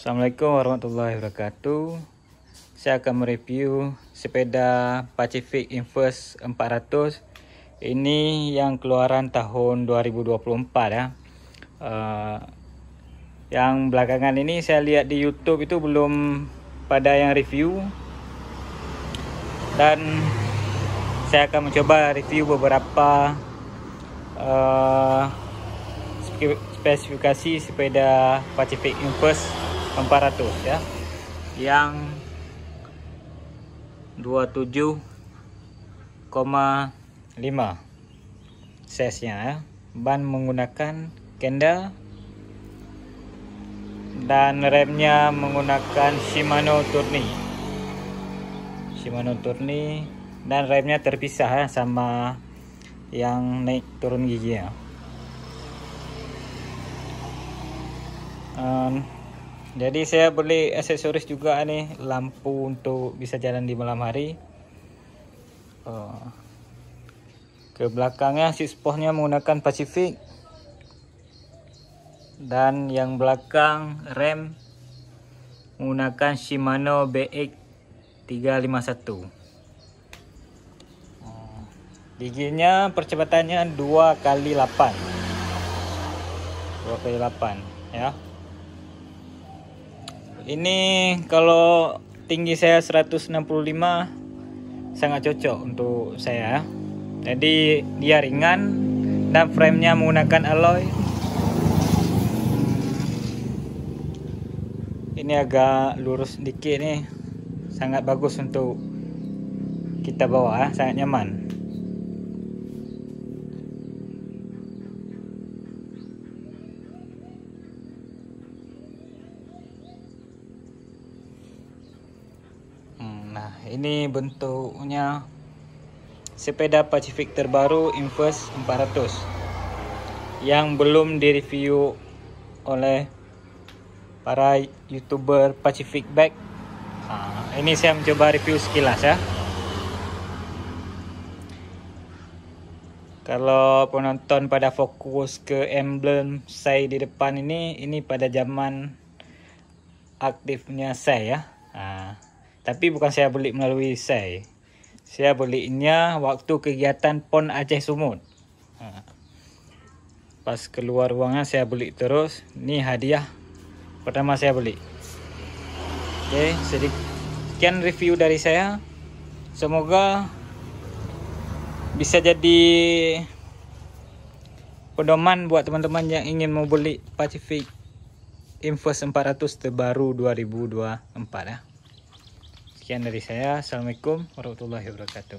Assalamualaikum warahmatullahi wabarakatuh. Saya akan mereview sepeda Pacific Inverse 400. Ini yang keluaran tahun 2024 ya. Yang belakangan ini saya lihat di YouTube itu belum pada yang review. Dan saya akan mencoba review beberapa spesifikasi sepeda Pacific Inverse 400 ya, yang 27,5 size-nya ya. Ban menggunakan Kenda dan remnya menggunakan Shimano Tourney dan remnya terpisah ya, sama yang naik turun gigi ya. Jadi saya beli aksesoris juga nih, lampu untuk bisa jalan di malam hari. Ke belakangnya si spohnya menggunakan Pacific, dan yang belakang rem menggunakan Shimano BX 351. Giginya percepatannya 2x8 ya. Ini kalau tinggi saya 165 sangat cocok untuk saya. Jadi dia ringan dan framenya menggunakan alloy. Ini agak lurus sedikit nih, sangat bagus untuk kita bawa ya, sangat nyaman. Nah, ini bentuknya sepeda Pacific terbaru Inverse 400 yang belum direview oleh para YouTuber Pacific Bike. Ini saya mencoba review sekilas ya. Kalau penonton pada fokus ke emblem saya di depan ini pada zaman aktifnya saya ya. Tapi bukan saya beli melalui saya belinya waktu kegiatan PON Aceh Sumut. Pas keluar uangnya saya beli terus. Ini hadiah pertama saya beli. Oke, sekian review dari saya. Semoga bisa jadi pedoman buat teman-teman yang ingin mau beli Pacific Inverse 400 terbaru 2024 ya. Sekian dari saya. Assalamualaikum warahmatullahi wabarakatuh.